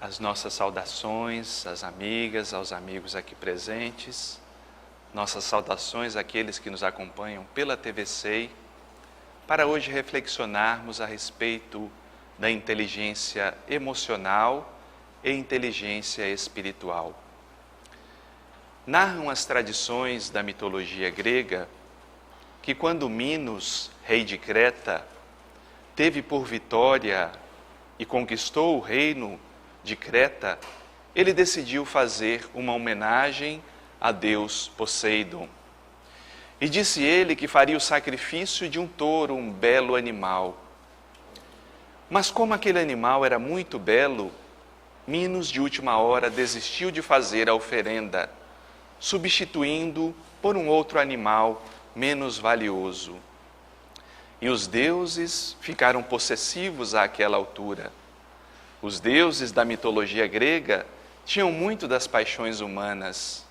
as nossas saudações às amigas, aos amigos aqui presentes, nossas saudações àqueles que nos acompanham pela TV SEI, para hoje reflexionarmos a respeito da inteligência emocional e inteligência espiritual. Narram as tradições da mitologia grega que quando Minos, rei de Creta, teve por vitória e conquistou o reino de Creta, ele decidiu fazer uma homenagem a Deus Poseidon. E disse ele que faria o sacrifício de um touro, um belo animal. Mas como aquele animal era muito belo, Minos de última hora desistiu de fazer a oferenda, substituindo por um outro animal menos valioso. E os deuses ficaram possessivos àquela altura. Os deuses da mitologia grega tinham muito das paixões humanas.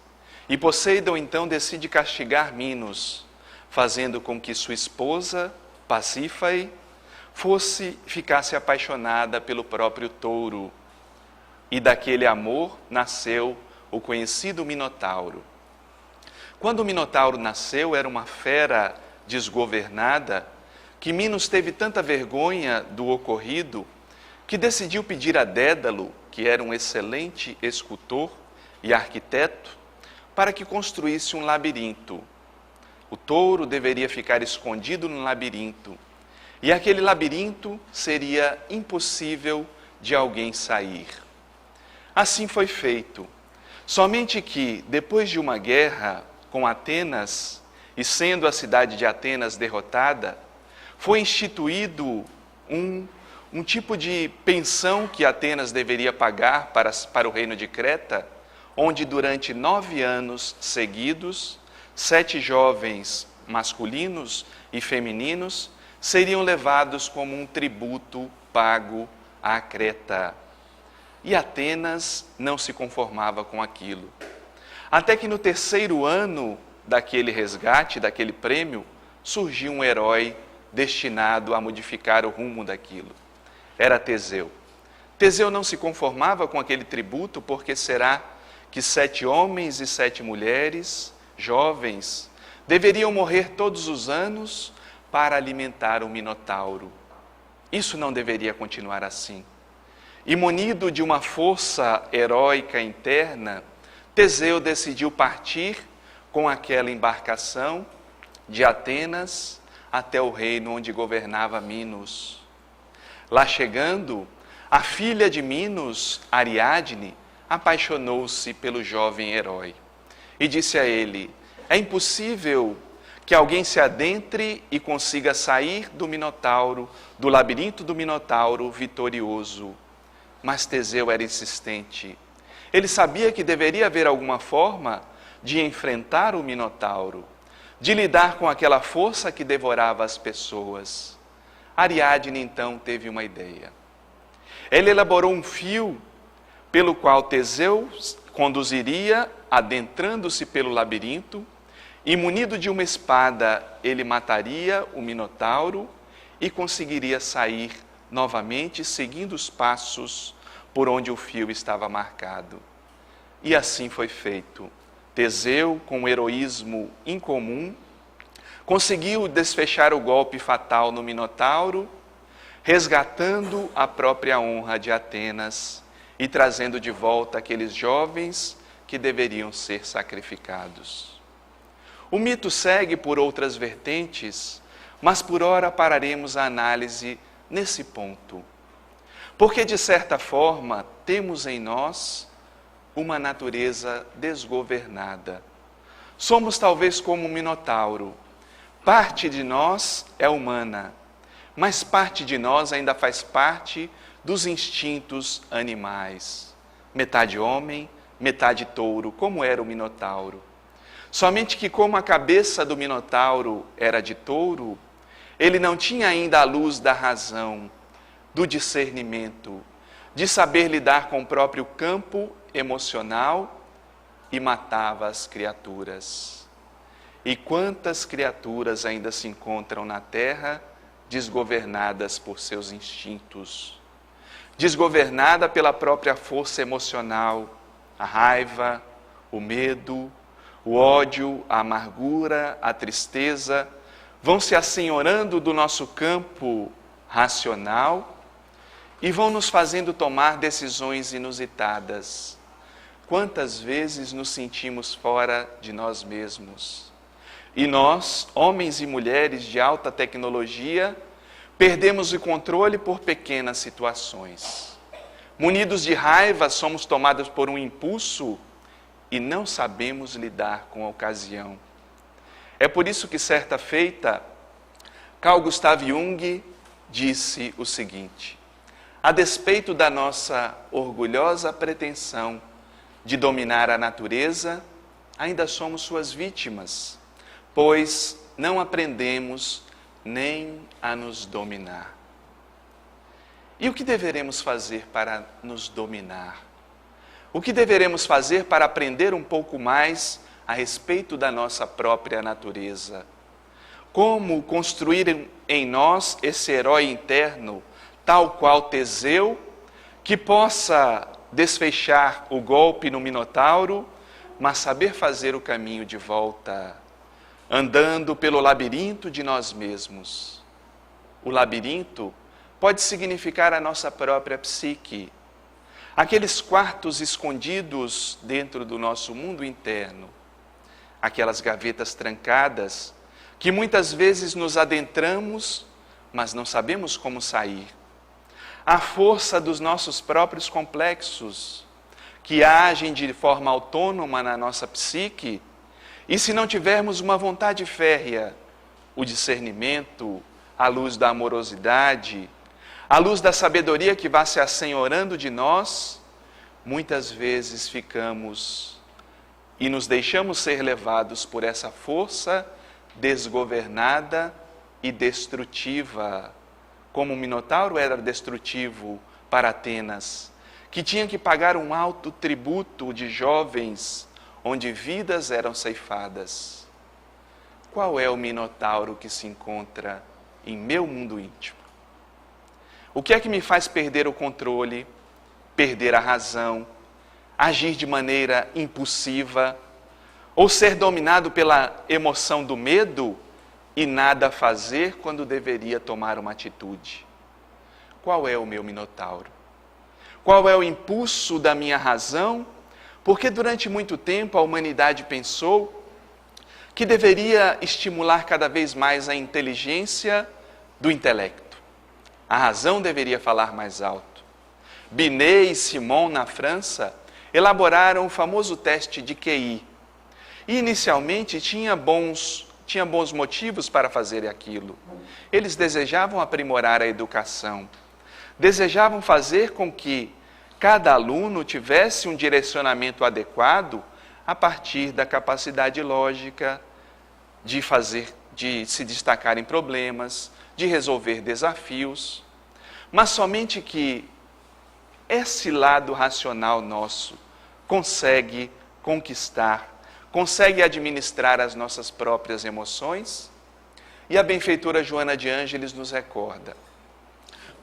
E Poseidon então decide castigar Minos, fazendo com que sua esposa, Pasífae, ficasse apaixonada pelo próprio touro. E daquele amor nasceu o conhecido Minotauro. Quando o Minotauro nasceu, era uma fera desgovernada, que Minos teve tanta vergonha do ocorrido, que decidiu pedir a Dédalo, que era um excelente escultor e arquiteto, para que construísse um labirinto. O touro deveria ficar escondido no labirinto, e aquele labirinto seria impossível de alguém sair. Assim foi feito. Somente que, depois de uma guerra com Atenas, e sendo a cidade de Atenas derrotada, foi instituído um tipo de pensão que Atenas deveria pagar para o reino de Creta, onde durante 9 anos seguidos, 7 jovens masculinos e femininos seriam levados como um tributo pago à Creta. E Atenas não se conformava com aquilo. Até que no 3º ano daquele resgate, daquele prêmio, surgiu um herói destinado a modificar o rumo daquilo. Era Teseu. Teseu não se conformava com aquele tributo, porque será que 7 homens e 7 mulheres, jovens, deveriam morrer todos os anos para alimentar o Minotauro. Isso não deveria continuar assim. E munido de uma força heróica interna, Teseu decidiu partir com aquela embarcação de Atenas até o reino onde governava Minos. Lá chegando, a filha de Minos, Ariadne, apaixonou-se pelo jovem herói e disse a ele: é impossível que alguém se adentre e consiga sair do Minotauro, do labirinto do Minotauro vitorioso. Mas Teseu era insistente. Ele sabia que deveria haver alguma forma de enfrentar o Minotauro, de lidar com aquela força que devorava as pessoas. Ariadne então teve uma ideia. Ele elaborou um fio pelo qual Teseu conduziria, adentrando-se pelo labirinto, e munido de uma espada, ele mataria o Minotauro e conseguiria sair novamente, seguindo os passos por onde o fio estava marcado. E assim foi feito. Teseu, com um heroísmo incomum, conseguiu desfechar o golpe fatal no Minotauro, resgatando a própria honra de Atenas e trazendo de volta aqueles jovens que deveriam ser sacrificados. O mito segue por outras vertentes, mas por ora pararemos a análise nesse ponto. Porque, de certa forma, temos em nós uma natureza desgovernada. Somos talvez como um Minotauro. Parte de nós é humana, mas parte de nós ainda faz parte dos instintos animais. Metade homem, metade touro, como era o Minotauro. Somente que, como a cabeça do Minotauro era de touro, ele não tinha ainda a luz da razão, do discernimento, de saber lidar com o próprio campo emocional, e matava as criaturas. E quantas criaturas ainda se encontram na terra desgovernadas por seus instintos? desgovernada pela própria força emocional, a raiva, o medo, o ódio, a amargura, a tristeza, vão se assenhorando do nosso campo racional e vão nos fazendo tomar decisões inusitadas. Quantas vezes nos sentimos fora de nós mesmos? E nós, homens e mulheres de alta tecnologia, perdemos o controle por pequenas situações. Munidos de raiva, somos tomados por um impulso e não sabemos lidar com a ocasião. É por isso que, certa feita, Carl Gustav Jung disse o seguinte: a despeito da nossa orgulhosa pretensão de dominar a natureza, ainda somos suas vítimas, pois não aprendemos nem a nos dominar. E o que deveremos fazer para nos dominar? O que deveremos fazer para aprender um pouco mais a respeito da nossa própria natureza? Como construir em nós esse herói interno, tal qual Teseu, que possa desfechar o golpe no Minotauro, mas saber fazer o caminho de volta, andando pelo labirinto de nós mesmos. O labirinto pode significar a nossa própria psique, aqueles quartos escondidos dentro do nosso mundo interno, aquelas gavetas trancadas que muitas vezes nos adentramos, mas não sabemos como sair. A força dos nossos próprios complexos, que agem de forma autônoma na nossa psique, e se não tivermos uma vontade férrea, o discernimento, a luz da amorosidade, a luz da sabedoria que vai se assenhorando de nós, muitas vezes ficamos e nos deixamos ser levados por essa força desgovernada e destrutiva, como o Minotauro era destrutivo para Atenas, que tinha que pagar um alto tributo de jovens, onde vidas eram ceifadas. Qual é o Minotauro que se encontra em meu mundo íntimo? O que é que me faz perder o controle, perder a razão, agir de maneira impulsiva, ou ser dominado pela emoção do medo e nada fazer quando deveria tomar uma atitude? Qual é o meu Minotauro? Qual é o impulso da minha razão? Porque durante muito tempo a humanidade pensou que deveria estimular cada vez mais a inteligência do intelecto. A razão deveria falar mais alto. Binet e Simon, na França, elaboraram o famoso teste de QI. E inicialmente tinha bons motivos para fazer aquilo. Eles desejavam aprimorar a educação. Desejavam fazer com que cada aluno tivesse um direcionamento adequado a partir da capacidade lógica de se destacar em problemas, de resolver desafios, mas somente que esse lado racional nosso consegue conquistar, consegue administrar as nossas próprias emoções. E a benfeitora Joana de Ângeles nos recorda: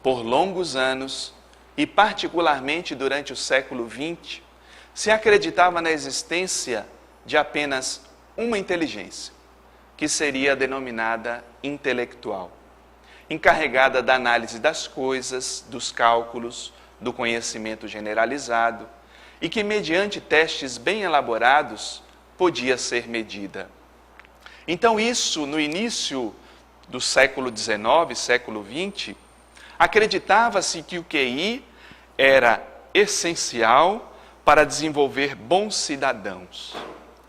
por longos anos, e particularmente durante o século XX, se acreditava na existência de apenas uma inteligência, que seria denominada intelectual, encarregada da análise das coisas, dos cálculos, do conhecimento generalizado, e que, mediante testes bem elaborados, podia ser medida. Então, isso, no início do século XIX, século XX, acreditava-se que o QI era essencial para desenvolver bons cidadãos.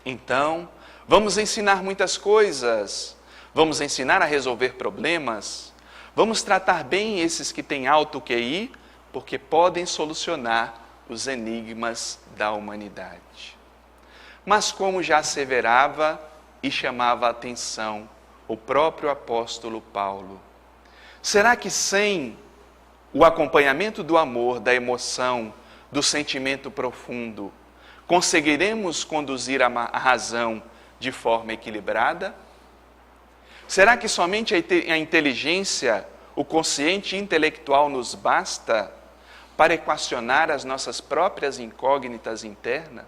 Então, vamos ensinar muitas coisas, vamos ensinar a resolver problemas, vamos tratar bem esses que têm alto QI, porque podem solucionar os enigmas da humanidade. Mas como já asseverava e chamava a atenção o próprio apóstolo Paulo, será que sem o acompanhamento do amor, da emoção, do sentimento profundo, conseguiremos conduzir a razão de forma equilibrada? Será que somente a inteligência, o consciente intelectual nos basta para equacionar as nossas próprias incógnitas internas?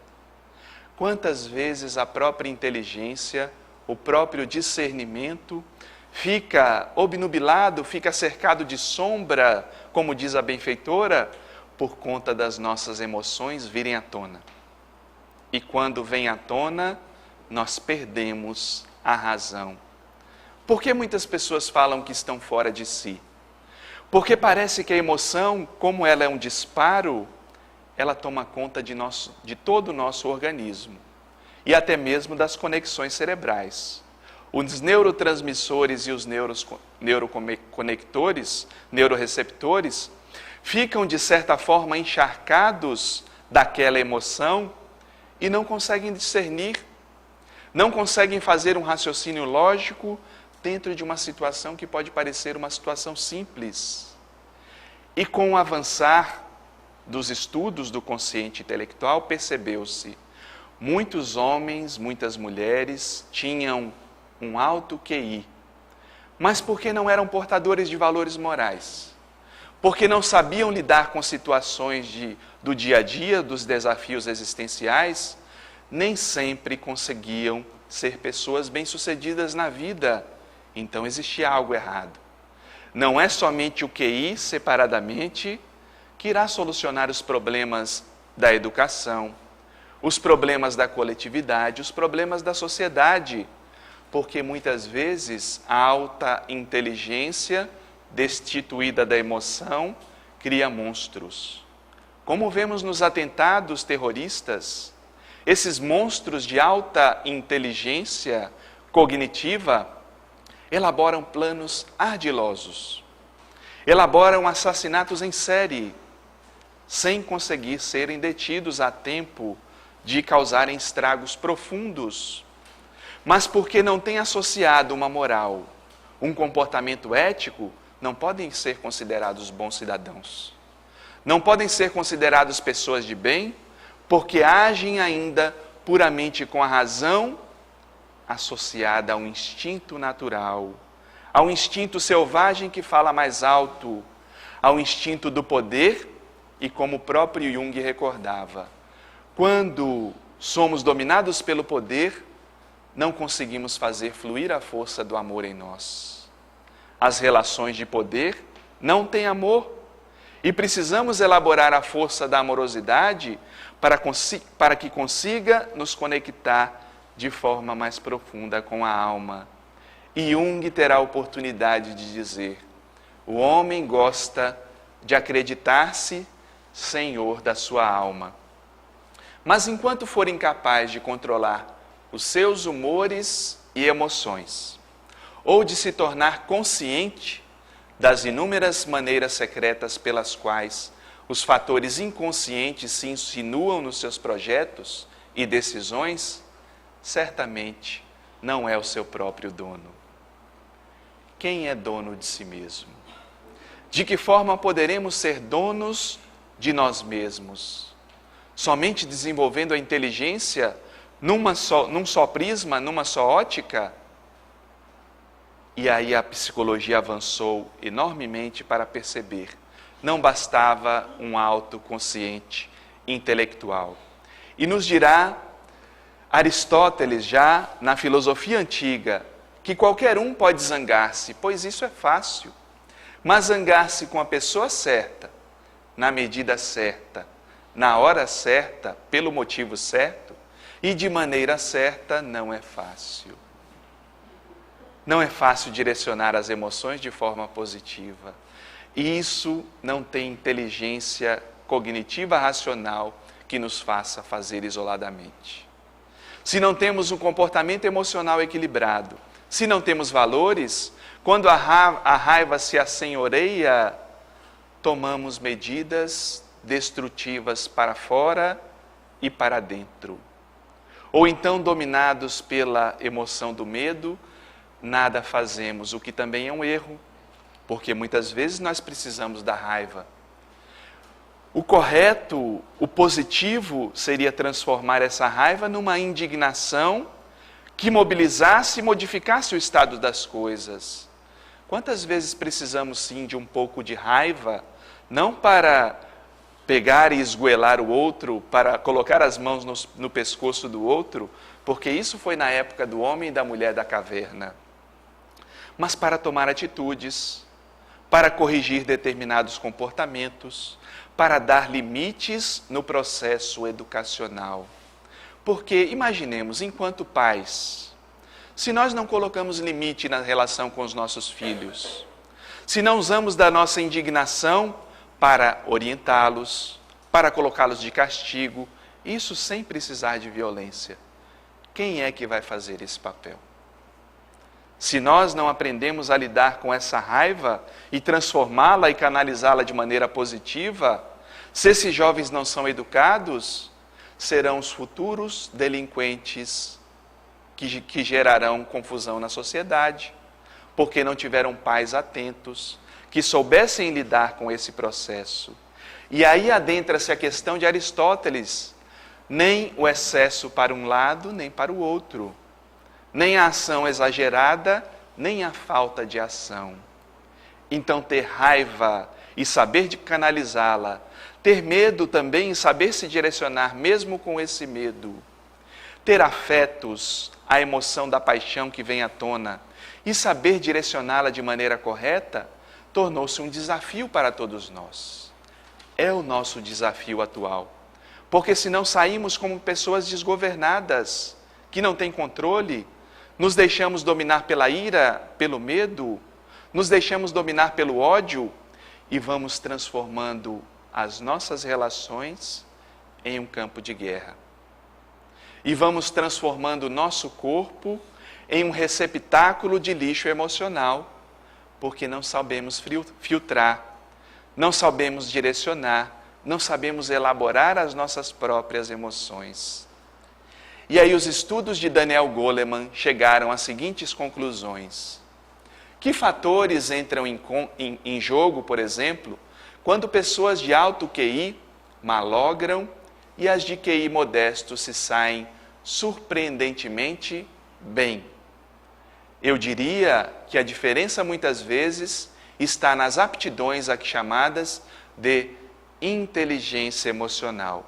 Quantas vezes a própria inteligência, o próprio discernimento fica obnubilado, fica cercado de sombra, como diz a benfeitora, por conta das nossas emoções virem à tona. E quando vem à tona, nós perdemos a razão. Por que muitas pessoas falam que estão fora de si? Porque parece que a emoção, como ela é um disparo, ela toma conta de todo o nosso organismo e até mesmo das conexões cerebrais. Os neurotransmissores e os neuroconectores, neuroreceptores, ficam de certa forma encharcados daquela emoção e não conseguem discernir, não conseguem fazer um raciocínio lógico dentro de uma situação que pode parecer uma situação simples. E com o avançar dos estudos do consciente intelectual, percebeu-se, muitos homens, muitas mulheres tinham um alto QI, mas porque não eram portadores de valores morais, porque não sabiam lidar com situações do dia a dia, dos desafios existenciais, nem sempre conseguiam ser pessoas bem-sucedidas na vida. Então existia algo errado. Não é somente o QI separadamente que irá solucionar os problemas da educação, os problemas da coletividade, os problemas da sociedade, porque muitas vezes a alta inteligência destituída da emoção cria monstros. Como vemos nos atentados terroristas, esses monstros de alta inteligência cognitiva elaboram planos ardilosos, elaboram assassinatos em série, sem conseguir serem detidos a tempo de causarem estragos profundos, mas porque não têm associado uma moral, um comportamento ético, não podem ser considerados bons cidadãos. Não podem ser considerados pessoas de bem, porque agem ainda puramente com a razão associada ao instinto natural, ao instinto selvagem que fala mais alto, ao instinto do poder, e como o próprio Jung recordava, quando somos dominados pelo poder, não conseguimos fazer fluir a força do amor em nós. As relações de poder não têm amor, e precisamos elaborar a força da amorosidade para que consiga nos conectar de forma mais profunda com a alma. E Jung terá a oportunidade de dizer: o homem gosta de acreditar-se senhor da sua alma. Mas enquanto for incapaz de controlar os seus humores e emoções, ou de se tornar consciente das inúmeras maneiras secretas pelas quais os fatores inconscientes se insinuam nos seus projetos e decisões, certamente não é o seu próprio dono. Quem é dono de si mesmo? De que forma poderemos ser donos de nós mesmos? Somente desenvolvendo a inteligência num só prisma, numa só ótica? E aí a psicologia avançou enormemente para perceber, não bastava um autoconsciente intelectual. E nos dirá Aristóteles, já na filosofia antiga, que qualquer um pode zangar-se, pois isso é fácil. Mas zangar-se com a pessoa certa, na medida certa, na hora certa, pelo motivo certo, e de maneira certa, não é fácil. Não é fácil direcionar as emoções de forma positiva. E isso não tem inteligência cognitiva racional que nos faça fazer isoladamente. Se não temos um comportamento emocional equilibrado, se não temos valores, quando a raiva se assenhoreia, tomamos medidas destrutivas para fora e para dentro. Ou então, dominados pela emoção do medo, nada fazemos, o que também é um erro, porque muitas vezes nós precisamos da raiva. O correto, o positivo, seria transformar essa raiva numa indignação que mobilizasse e modificasse o estado das coisas. Quantas vezes precisamos sim de um pouco de raiva, não para pegar e esgoelar o outro, para colocar as mãos no pescoço do outro, porque isso foi na época do homem e da mulher da caverna. Mas para tomar atitudes, para corrigir determinados comportamentos, para dar limites no processo educacional. Porque imaginemos, enquanto pais, se nós não colocamos limite na relação com os nossos filhos, se não usamos da nossa indignação para orientá-los, para colocá-los de castigo, isso sem precisar de violência, quem é que vai fazer esse papel? Se nós não aprendemos a lidar com essa raiva e transformá-la e canalizá-la de maneira positiva, se esses jovens não são educados, serão os futuros delinquentes que gerarão confusão na sociedade, porque não tiveram pais atentos, que soubessem lidar com esse processo. E aí adentra-se a questão de Aristóteles, nem o excesso para um lado, nem para o outro. Nem a ação exagerada, nem a falta de ação. Então, ter raiva e saber de canalizá-la, ter medo também e saber se direcionar mesmo com esse medo, ter afetos, a emoção da paixão que vem à tona, e saber direcioná-la de maneira correta, tornou-se um desafio para todos nós. É o nosso desafio atual, porque senão saímos como pessoas desgovernadas, que não têm controle, nos deixamos dominar pela ira, pelo medo, nos deixamos dominar pelo ódio e vamos transformando as nossas relações em um campo de guerra. E vamos transformando o nosso corpo em um receptáculo de lixo emocional, porque não sabemos filtrar, não sabemos direcionar, não sabemos elaborar as nossas próprias emoções. E aí os estudos de Daniel Goleman chegaram às seguintes conclusões. Que fatores entram em jogo, por exemplo, quando pessoas de alto QI malogram e as de QI modesto se saem surpreendentemente bem? Eu diria que a diferença muitas vezes está nas aptidões aqui chamadas de inteligência emocional,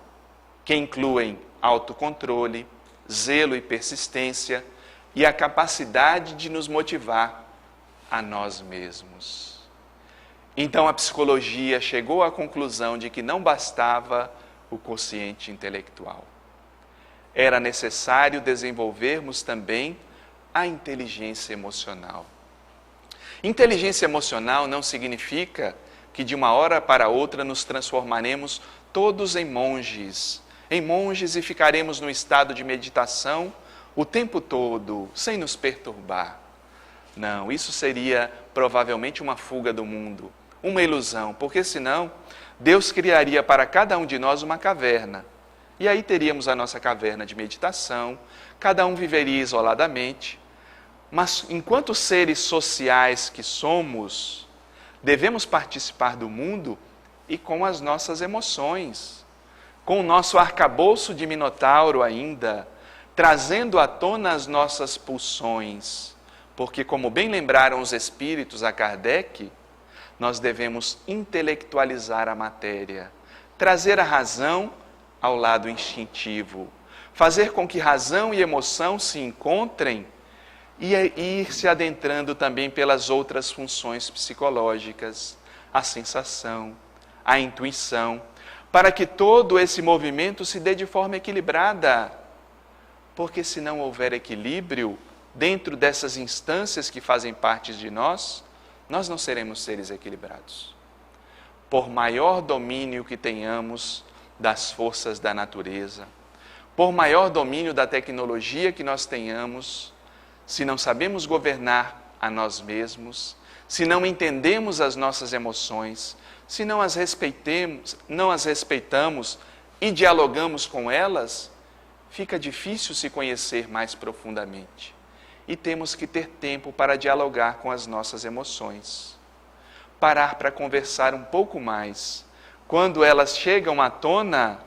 que incluem autocontrole, zelo e persistência e a capacidade de nos motivar a nós mesmos. Então a psicologia chegou à conclusão de que não bastava o quociente intelectual. Era necessário desenvolvermos também a inteligência emocional. Inteligência emocional não significa que de uma hora para outra nos transformaremos todos em monges e ficaremos no estado de meditação o tempo todo, sem nos perturbar. Não, isso seria provavelmente uma fuga do mundo, uma ilusão, porque senão Deus criaria para cada um de nós uma caverna. E aí teríamos a nossa caverna de meditação, cada um viveria isoladamente. Mas enquanto seres sociais que somos, devemos participar do mundo e com as nossas emoções, com o nosso arcabouço de Minotauro ainda, trazendo à tona as nossas pulsões, porque como bem lembraram os espíritos a Kardec, nós devemos intelectualizar a matéria, trazer a razão ao lado instintivo, fazer com que razão e emoção se encontrem e ir se adentrando também pelas outras funções psicológicas, a sensação, a intuição, para que todo esse movimento se dê de forma equilibrada. Porque se não houver equilíbrio dentro dessas instâncias que fazem parte de nós, nós não seremos seres equilibrados. Por maior domínio que tenhamos das forças da natureza, por maior domínio da tecnologia que nós tenhamos, se não sabemos governar a nós mesmos, se não entendemos as nossas emoções, se não as respeitamos e dialogamos com elas, fica difícil se conhecer mais profundamente. E temos que ter tempo para dialogar com as nossas emoções. Parar para conversar um pouco mais. Quando elas chegam à tona,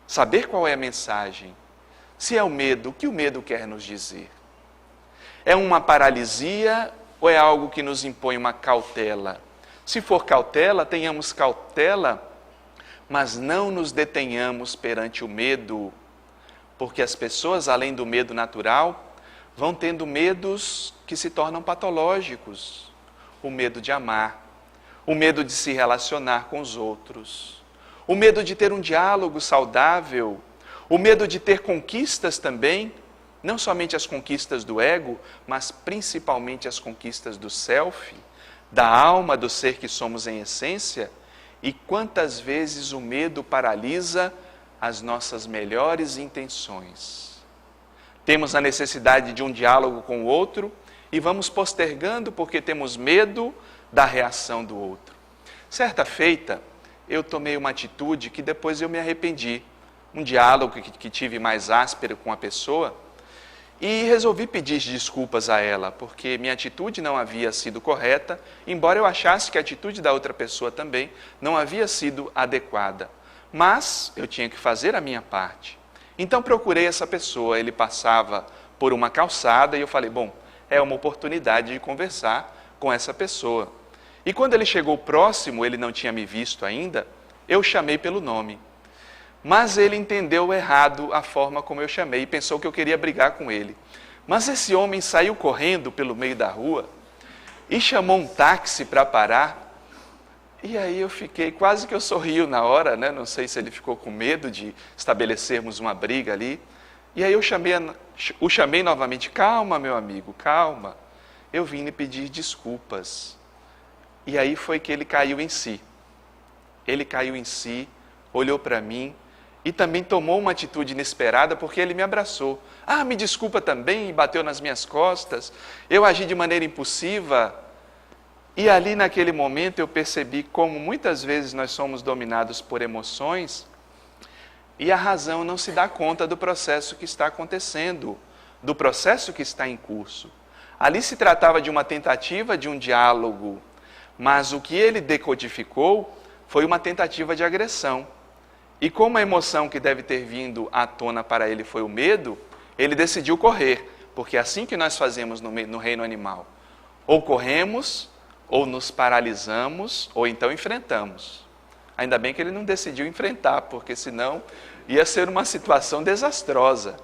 saber qual é a mensagem. Se é o medo, o que o medo quer nos dizer? É uma paralisia ou é algo que nos impõe uma cautela? Se for cautela, tenhamos cautela mas não nos detenhamos perante o medo, porque as pessoas, além do medo natural, vão tendo medos que se tornam patológicos. O medo de amar, o medo de se relacionar com os outros, o medo de ter um diálogo saudável, o medo de ter conquistas também, não somente as conquistas do ego, mas principalmente as conquistas do self, da alma, do ser que somos em essência. E quantas vezes o medo paralisa as nossas melhores intenções. Temos a necessidade de um diálogo com o outro e vamos postergando porque temos medo da reação do outro. Certa feita, eu tomei uma atitude que depois eu me arrependi. Um diálogo que tive mais áspero com a pessoa e resolvi pedir desculpas a ela, porque minha atitude não havia sido correta, embora eu achasse que a atitude da outra pessoa também não havia sido adequada. Mas eu tinha que fazer a minha parte. Então procurei essa pessoa, ele passava por uma calçada e eu falei, bom, é uma oportunidade de conversar com essa pessoa. E quando ele chegou próximo, ele não tinha me visto ainda, eu chamei pelo nome. Mas ele entendeu errado a forma como eu chamei e pensou que eu queria brigar com ele. Mas esse homem saiu correndo pelo meio da rua e chamou um táxi para parar. E aí eu fiquei, quase que eu sorrio na hora, né? Não sei se ele ficou com medo de estabelecermos uma briga ali. E aí eu o chamei novamente, calma meu amigo, calma. Eu vim lhe pedir desculpas. E aí foi que ele caiu em si. Ele caiu em si, olhou para mim e também tomou uma atitude inesperada porque ele me abraçou. Ah, me desculpa também, e bateu nas minhas costas. Eu agi de maneira impulsiva. E ali naquele momento eu percebi como muitas vezes nós somos dominados por emoções e a razão não se dá conta do processo que está acontecendo, do processo que está em curso. Ali se tratava de uma tentativa de um diálogo, mas o que ele decodificou foi uma tentativa de agressão. E como a emoção que deve ter vindo à tona para ele foi o medo, ele decidiu correr, porque é assim que nós fazemos no reino animal. Ou corremos, ou nos paralisamos, ou então enfrentamos. Ainda bem que ele não decidiu enfrentar, porque senão ia ser uma situação desastrosa.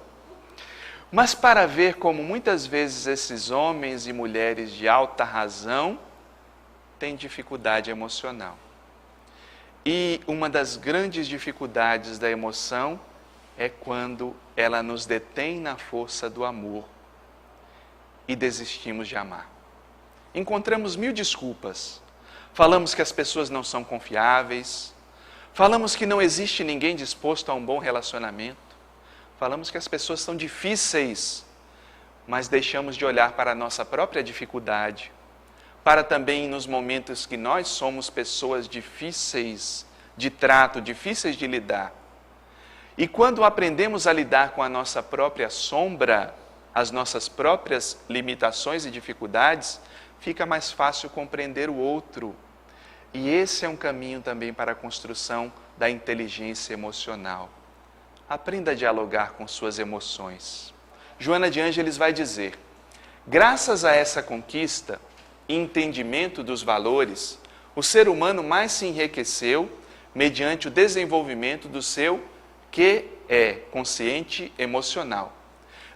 Mas para ver como muitas vezes esses homens e mulheres de alta razão têm dificuldade emocional. E uma das grandes dificuldades da emoção é quando ela nos detém na força do amor e desistimos de amar. Encontramos 1000 desculpas. Falamos que as pessoas não são confiáveis. Falamos que não existe ninguém disposto a um bom relacionamento. Falamos que as pessoas são difíceis, mas deixamos de olhar para a nossa própria dificuldade, para também nos momentos que nós somos pessoas difíceis de trato, difíceis de lidar. E quando aprendemos a lidar com a nossa própria sombra, as nossas próprias limitações e dificuldades, fica mais fácil compreender o outro. E esse é um caminho também para a construção da inteligência emocional. Aprenda a dialogar com suas emoções. Joana de Ângeles vai dizer, graças a essa conquista e entendimento dos valores, o ser humano mais se enriqueceu mediante o desenvolvimento do seu consciente emocional,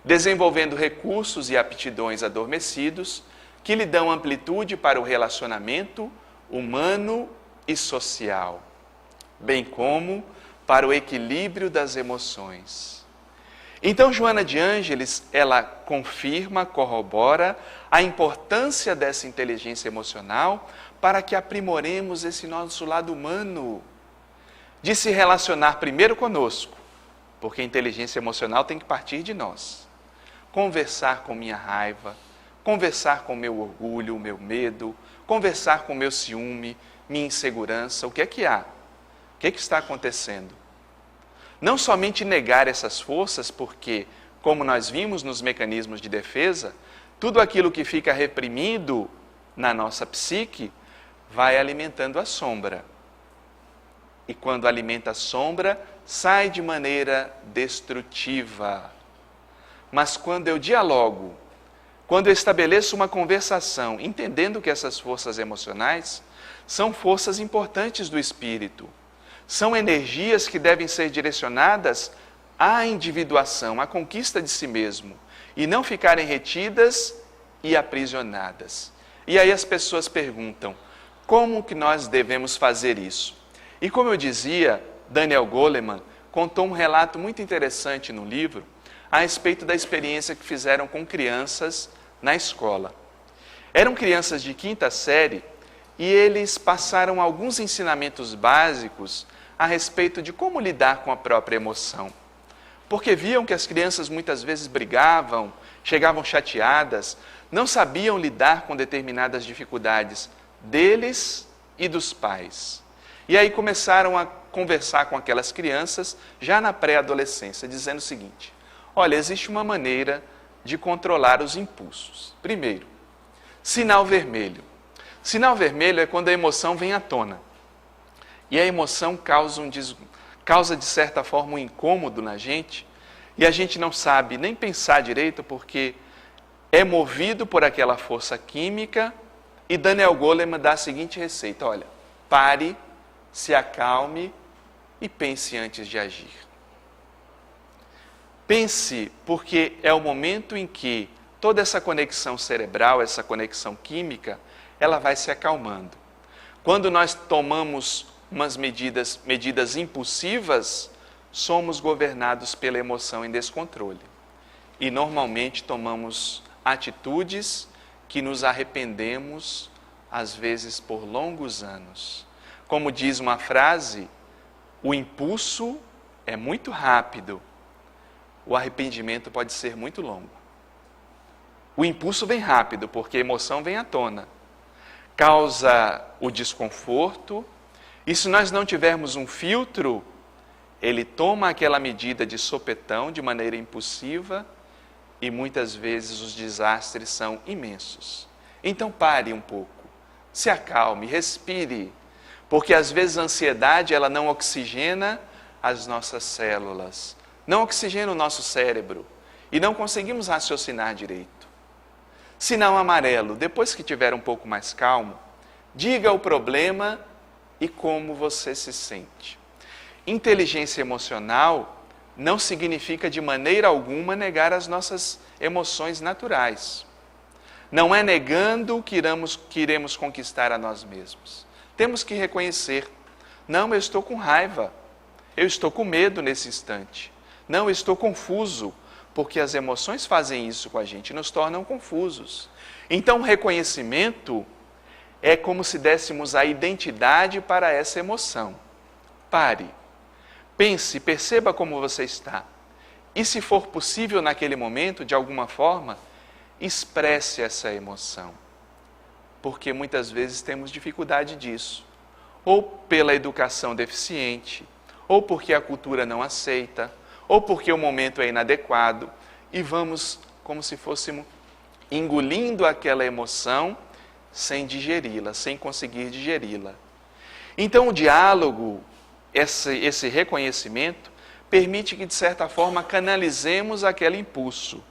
desenvolvendo recursos e aptidões adormecidos que lhe dão amplitude para o relacionamento humano e social, bem como para o equilíbrio das emoções. Então, Joana de Ângeles, ela confirma, corrobora a importância dessa inteligência emocional para que aprimoremos esse nosso lado humano, de se relacionar primeiro conosco, porque a inteligência emocional tem que partir de nós. Conversar com minha raiva, conversar com meu orgulho, o meu medo, conversar com o meu ciúme, minha insegurança, o que é que há? O que é que está acontecendo? Não somente negar essas forças, porque, como nós vimos nos mecanismos de defesa, tudo aquilo que fica reprimido na nossa psique vai alimentando a sombra. E quando alimenta a sombra, sai de maneira destrutiva. Mas quando eu dialogo, quando eu estabeleço uma conversação, entendendo que essas forças emocionais são forças importantes do espírito, São energias que devem ser direcionadas à individuação, à conquista de si mesmo, e não ficarem retidas e aprisionadas. E aí as pessoas perguntam, como que nós devemos fazer isso? E como eu dizia, Daniel Goleman contou um relato muito interessante no livro a respeito da experiência que fizeram com crianças na escola. Eram crianças de 5ª série e eles passaram alguns ensinamentos básicos a respeito de como lidar com a própria emoção. Porque viam que as crianças muitas vezes brigavam, chegavam chateadas, não sabiam lidar com determinadas dificuldades deles e dos pais. E aí começaram a conversar com aquelas crianças já na pré-adolescência, dizendo o seguinte: olha, existe uma maneira de controlar os impulsos. Primeiro, sinal vermelho. Sinal vermelho é quando a emoção vem à tona. E a emoção causa de certa forma um incômodo na gente, e a gente não sabe nem pensar direito porque é movido por aquela força química. E Daniel Goleman dá a seguinte receita: olha, pare, se acalme e pense antes de agir. Pense, porque é o momento em que toda essa conexão cerebral, essa conexão química, ela vai se acalmando. Quando nós tomamos umas medidas impulsivas, somos governados pela emoção em descontrole. E normalmente tomamos atitudes que nos arrependemos, às vezes por longos anos. Como diz uma frase, o impulso é muito rápido, o arrependimento pode ser muito longo. O impulso vem rápido, porque a emoção vem à tona. Causa o desconforto, e se nós não tivermos um filtro, ele toma aquela medida de sopetão, de maneira impulsiva, e muitas vezes os desastres são imensos. Então pare um pouco, se acalme, respire, porque às vezes a ansiedade ela não oxigena as nossas células, não oxigena o nosso cérebro, e não conseguimos raciocinar direito. Sinal amarelo, depois que estiver um pouco mais calmo, diga o problema e como você se sente. Inteligência emocional não significa de maneira alguma negar as nossas emoções naturais. Não é negando que iremos conquistar a nós mesmos. Temos que reconhecer, não, eu estou com raiva, eu estou com medo nesse instante, não, eu estou confuso, porque as emoções fazem isso com a gente, nos tornam confusos. Então o reconhecimento é como se dessemos a identidade para essa emoção. Pare, pense, perceba como você está. E se for possível naquele momento, de alguma forma, expresse essa emoção. Porque muitas vezes temos dificuldade disso. Ou pela educação deficiente, ou porque a cultura não aceita, ou porque o momento é inadequado, e vamos como se fôssemos engolindo aquela emoção sem digeri-la, sem conseguir digeri-la. Então o diálogo, esse reconhecimento, permite que de certa forma canalizemos aquele impulso.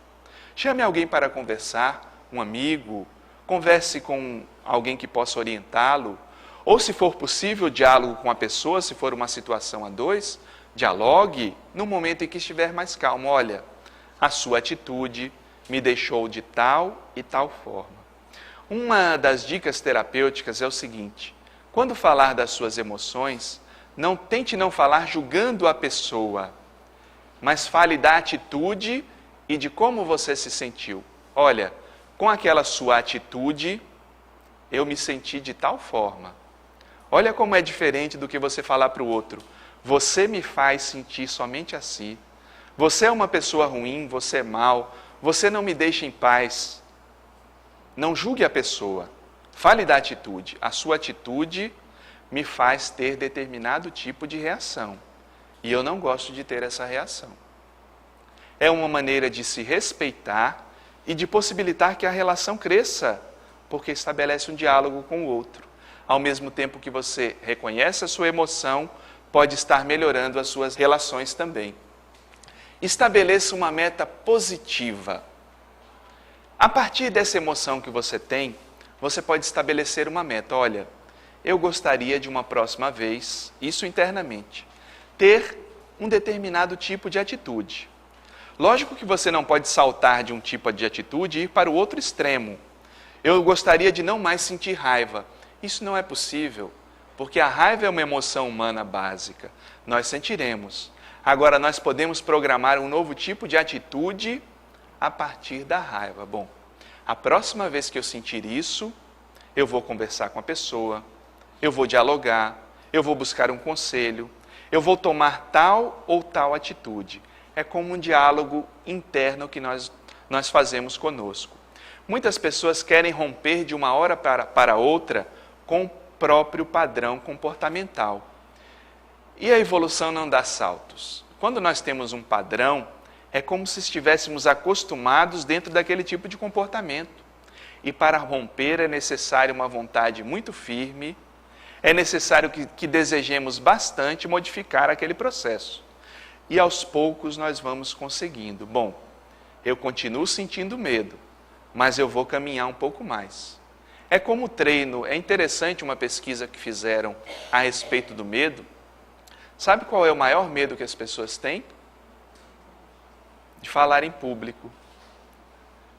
Chame alguém para conversar, um amigo, converse com alguém que possa orientá-lo, ou se for possível, diálogo com a pessoa, se for uma situação a dois, dialogue no momento em que estiver mais calmo. Olha, a sua atitude me deixou de tal e tal forma. Uma das dicas terapêuticas é o seguinte: quando falar das suas emoções, tente não falar julgando a pessoa, mas fale da atitude e de como você se sentiu. Olha, com aquela sua atitude, eu me senti de tal forma. Olha como é diferente do que você falar para o outro. Você me faz sentir somente assim. Você é uma pessoa ruim, você é mau, você não me deixa em paz. Não julgue a pessoa. Fale da atitude. A sua atitude me faz ter determinado tipo de reação. E eu não gosto de ter essa reação. É uma maneira de se respeitar e de possibilitar que a relação cresça, porque estabelece um diálogo com o outro. Ao mesmo tempo que você reconhece a sua emoção, pode estar melhorando as suas relações também. Estabeleça uma meta positiva. A partir dessa emoção que você tem, você pode estabelecer uma meta. Olha, eu gostaria de uma próxima vez, isso internamente, ter um determinado tipo de atitude. Lógico que você não pode saltar de um tipo de atitude e ir para o outro extremo. Eu gostaria de não mais sentir raiva. Isso não é possível, porque a raiva é uma emoção humana básica. Nós sentiremos. Agora, nós podemos programar um novo tipo de atitude a partir da raiva. Bom, a próxima vez que eu sentir isso, eu vou conversar com a pessoa, eu vou dialogar, eu vou buscar um conselho, eu vou tomar tal ou tal atitude. É como um diálogo interno que nós fazemos conosco. Muitas pessoas querem romper de uma hora para outra com o próprio padrão comportamental. E a evolução não dá saltos. Quando nós temos um padrão, é como se estivéssemos acostumados dentro daquele tipo de comportamento. E para romper é necessário uma vontade muito firme, é necessário que desejemos bastante modificar aquele processo. E aos poucos nós vamos conseguindo. Bom, eu continuo sentindo medo, mas eu vou caminhar um pouco mais. É como treino, é interessante uma pesquisa que fizeram a respeito do medo. Sabe qual é o maior medo que as pessoas têm? De falar em público.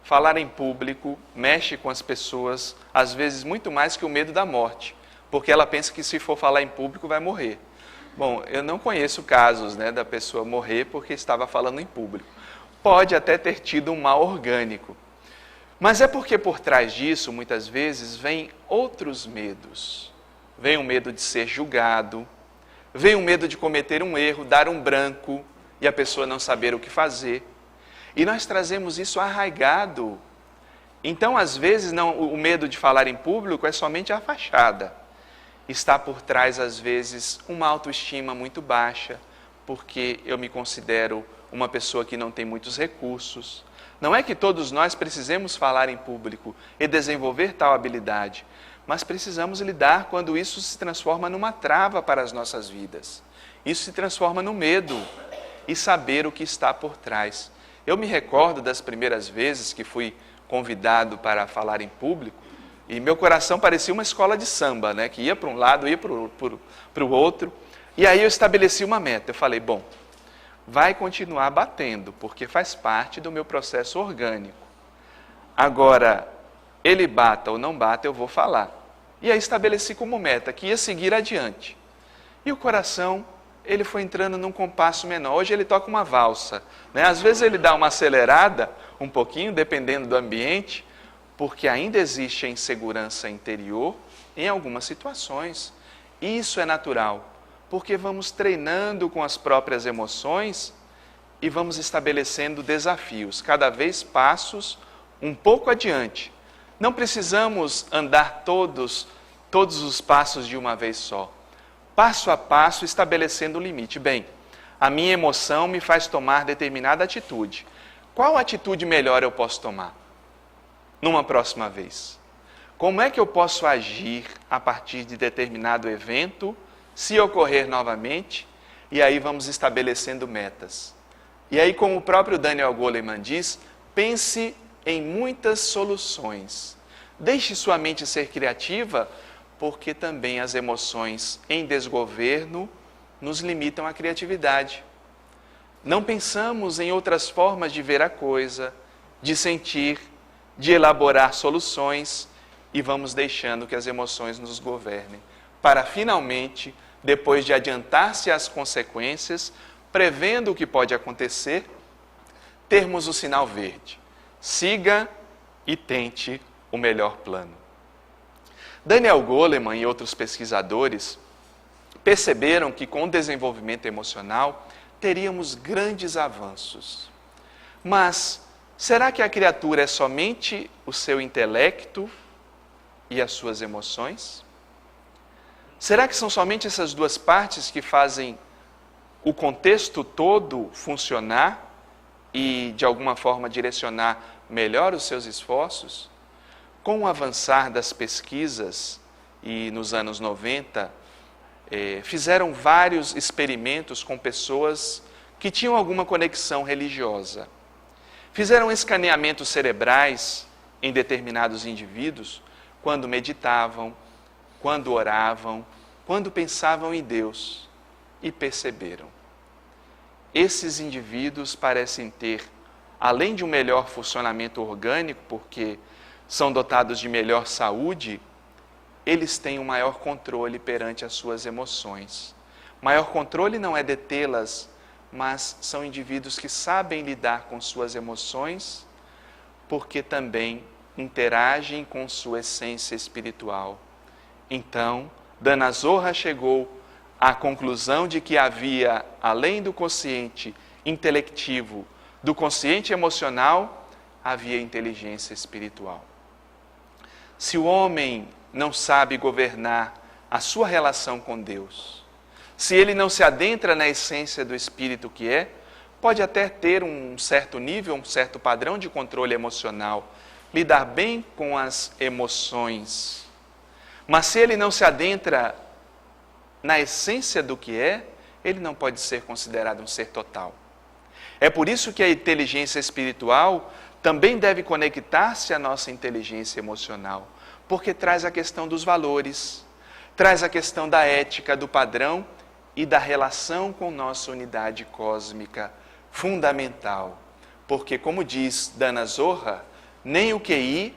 Falar em público mexe com as pessoas, às vezes muito mais que o medo da morte, porque ela pensa que se for falar em público vai morrer. Bom, eu não conheço casos, da pessoa morrer porque estava falando em público. Pode até ter tido um mal orgânico, mas é porque por trás disso, muitas vezes, vem outros medos. Vem o medo de ser julgado, vem o medo de cometer um erro, dar um branco e a pessoa não saber o que fazer. E nós trazemos isso arraigado. Então, às vezes, o medo de falar em público é somente a fachada. Está por trás, às vezes, uma autoestima muito baixa, porque eu me considero uma pessoa que não tem muitos recursos. Não é que todos nós precisemos falar em público e desenvolver tal habilidade, mas precisamos lidar quando isso se transforma numa trava para as nossas vidas. Isso se transforma no medo e saber o que está por trás. Eu me recordo das primeiras vezes que fui convidado para falar em público e meu coração parecia uma escola de samba, que ia para um lado, ia para o outro. E aí eu estabeleci uma meta. Eu falei, bom, vai continuar batendo, porque faz parte do meu processo orgânico. Agora, ele bata ou não bata, eu vou falar. E aí estabeleci como meta que ia seguir adiante. E o coração, ele foi entrando num compasso menor. Hoje ele toca uma valsa. Às vezes ele dá uma acelerada, um pouquinho, dependendo do ambiente, porque ainda existe a insegurança interior em algumas situações. Isso é natural, porque vamos treinando com as próprias emoções e vamos estabelecendo desafios, cada vez passos um pouco adiante. Não precisamos andar todos os passos de uma vez só. Passo a passo, estabelecendo o limite. Bem, a minha emoção me faz tomar determinada atitude. Qual atitude melhor eu posso tomar numa próxima vez? Como é que eu posso agir a partir de determinado evento, se ocorrer novamente? E aí vamos estabelecendo metas. E aí, como o próprio Daniel Goleman diz, pense em muitas soluções. Deixe sua mente ser criativa, porque também as emoções em desgoverno nos limitam à criatividade. Não pensamos em outras formas de ver a coisa, de sentir, de elaborar soluções e vamos deixando que as emoções nos governem, para finalmente, depois de adiantar-se às consequências, prevendo o que pode acontecer, termos o sinal verde. Siga e tente o melhor plano. Daniel Goleman e outros pesquisadores perceberam que com o desenvolvimento emocional teríamos grandes avanços. Mas será que a criatura é somente o seu intelecto e as suas emoções? Será que são somente essas duas partes que fazem o contexto todo funcionar e, de alguma forma, direcionar melhor os seus esforços? Com o avançar das pesquisas, e nos anos 90, fizeram vários experimentos com pessoas que tinham alguma conexão religiosa. Fizeram escaneamentos cerebrais em determinados indivíduos quando meditavam, quando oravam, quando pensavam em Deus e perceberam. Esses indivíduos parecem ter, além de um melhor funcionamento orgânico, porque são dotados de melhor saúde, eles têm um maior controle perante as suas emoções. Maior controle não é detê-las, mas são indivíduos que sabem lidar com suas emoções, porque também interagem com sua essência espiritual. Então, Dana Zohar chegou à conclusão de que havia, além do consciente intelectivo, do consciente emocional, havia inteligência espiritual. Se o homem não sabe governar a sua relação com Deus, se ele não se adentra na essência do espírito que é, pode até ter um certo nível, um certo padrão de controle emocional, lidar bem com as emoções. Mas se ele não se adentra na essência do que é, ele não pode ser considerado um ser total. É por isso que a inteligência espiritual também deve conectar-se à nossa inteligência emocional, porque traz a questão dos valores, traz a questão da ética, do padrão e da relação com nossa unidade cósmica fundamental. Porque, como diz Dana Zohar, nem o QI,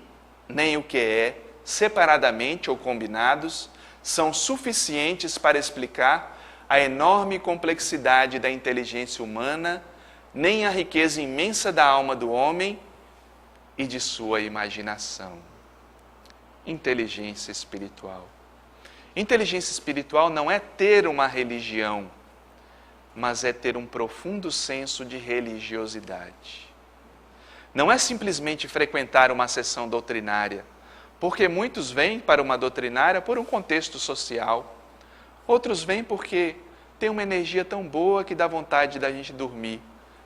nem o QE, separadamente ou combinados, são suficientes para explicar a enorme complexidade da inteligência humana, nem a riqueza imensa da alma do homem e de sua imaginação. Inteligência espiritual. Inteligência espiritual não é ter uma religião, mas é ter um profundo senso de religiosidade. Não é simplesmente frequentar uma sessão doutrinária, porque muitos vêm para uma doutrinária por um contexto social, outros vêm porque tem uma energia tão boa que dá vontade da gente dormir,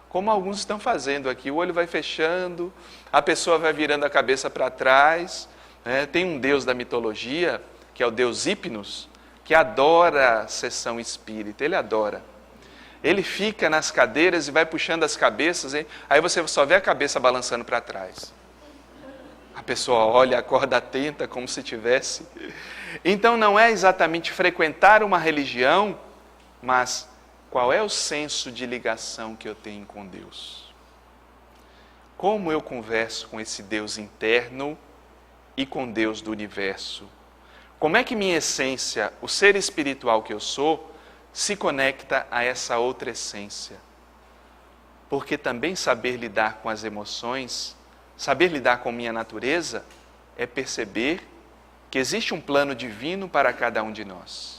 como alguns estão fazendo aqui, o olho vai fechando, a pessoa vai virando a cabeça para trás, né? Tem um deus da mitologia, que é o deus Hipnos, que adora a sessão espírita, ele adora. Ele fica nas cadeiras e vai puxando as cabeças, hein? Aí você só vê a cabeça balançando para trás. A pessoa olha, acorda atenta, como se tivesse. Então não é exatamente frequentar uma religião, mas qual é o senso de ligação que eu tenho com Deus? Como eu converso com esse Deus interno e com Deus do universo? Como é que minha essência, o ser espiritual que eu sou, se conecta a essa outra essência? Porque também saber lidar com as emoções, saber lidar com minha natureza, é perceber que existe um plano divino para cada um de nós.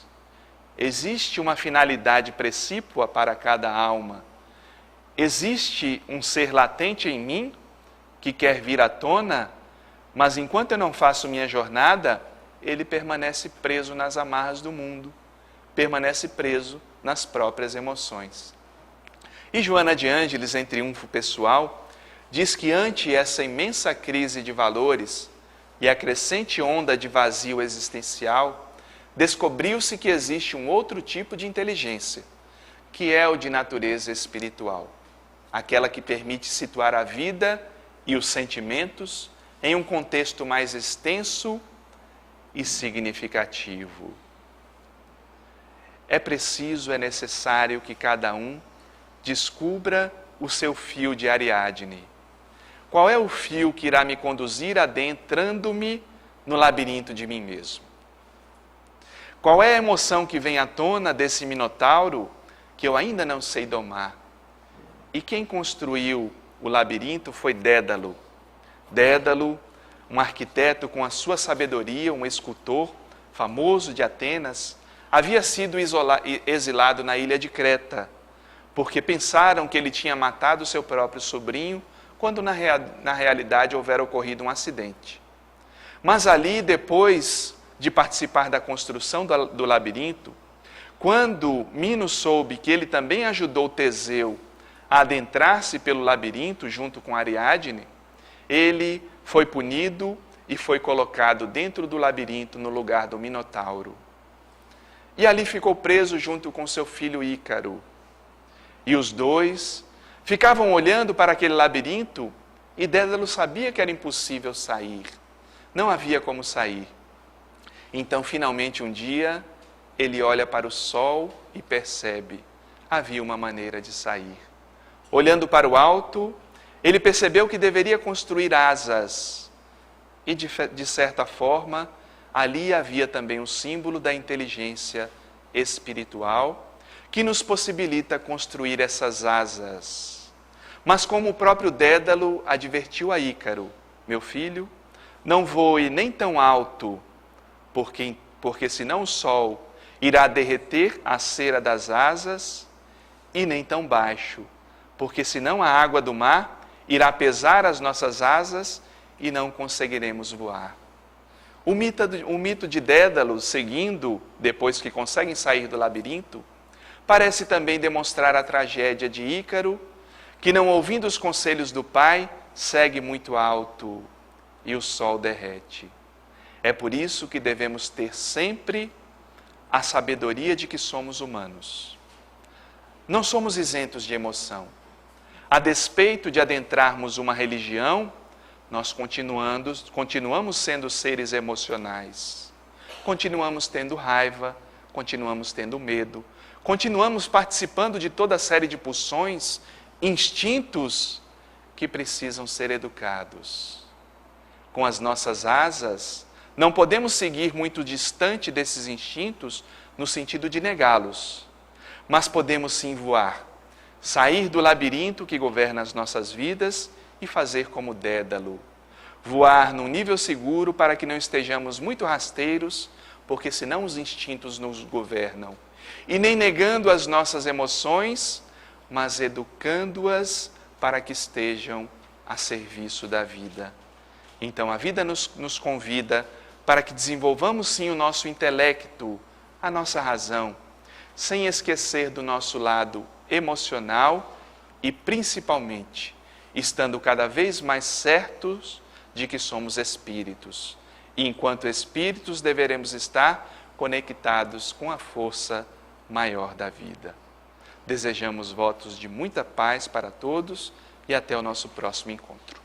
Existe uma finalidade precípua para cada alma. Existe um ser latente em mim que quer vir à tona, mas enquanto eu não faço minha jornada, ele permanece preso nas amarras do mundo, permanece preso nas próprias emoções. E Joana de Ângeles, em Triunfo Pessoal, diz que ante essa imensa crise de valores e a crescente onda de vazio existencial, descobriu-se que existe um outro tipo de inteligência, que é o de natureza espiritual, aquela que permite situar a vida e os sentimentos em um contexto mais extenso e significativo. É preciso, é necessário que cada um descubra o seu fio de Ariadne. Qual é o fio que irá me conduzir adentrando-me no labirinto de mim mesmo? Qual é a emoção que vem à tona desse minotauro que eu ainda não sei domar? E quem construiu o labirinto foi Dédalo. Dédalo, um arquiteto com a sua sabedoria, um escultor famoso de Atenas, havia sido exilado na ilha de Creta, porque pensaram que ele tinha matado seu próprio sobrinho, quando na realidade houvera ocorrido um acidente. Mas ali, depois de participar da construção do labirinto, quando Minos soube que ele também ajudou Teseu a adentrar-se pelo labirinto junto com Ariadne, ele foi punido e foi colocado dentro do labirinto no lugar do Minotauro. E ali ficou preso junto com seu filho Ícaro. E os dois ficavam olhando para aquele labirinto e Dédalo sabia que era impossível sair. Não havia como sair. Então, finalmente, um dia, ele olha para o sol e percebe: havia uma maneira de sair. Olhando para o alto, ele percebeu que deveria construir asas. E, de certa forma, ali havia também um símbolo da inteligência espiritual que nos possibilita construir essas asas. Mas como o próprio Dédalo advertiu a Ícaro: meu filho, não voe nem tão alto, porque senão o sol irá derreter a cera das asas, e nem tão baixo, porque senão a água do mar irá pesar as nossas asas e não conseguiremos voar. O mito de Dédalo, seguindo, depois que conseguem sair do labirinto, parece também demonstrar a tragédia de Ícaro, que não ouvindo os conselhos do pai, segue muito alto e o sol derrete. É por isso que devemos ter sempre a sabedoria de que somos humanos. Não somos isentos de emoção. A despeito de adentrarmos uma religião, nós continuamos sendo seres emocionais. Continuamos tendo raiva, continuamos tendo medo, continuamos participando de toda a série de pulsões, instintos que precisam ser educados. Com as nossas asas, não podemos seguir muito distante desses instintos no sentido de negá-los, mas podemos sim voar, sair do labirinto que governa as nossas vidas e fazer como Dédalo, voar num nível seguro para que não estejamos muito rasteiros, porque senão os instintos nos governam, e nem negando as nossas emoções, mas educando-as para que estejam a serviço da vida. Então a vida nos convida para que desenvolvamos sim o nosso intelecto, a nossa razão, sem esquecer do nosso lado emocional e principalmente estando cada vez mais certos de que somos espíritos. E enquanto espíritos deveremos estar conectados com a força maior da vida. Desejamos votos de muita paz para todos e até o nosso próximo encontro.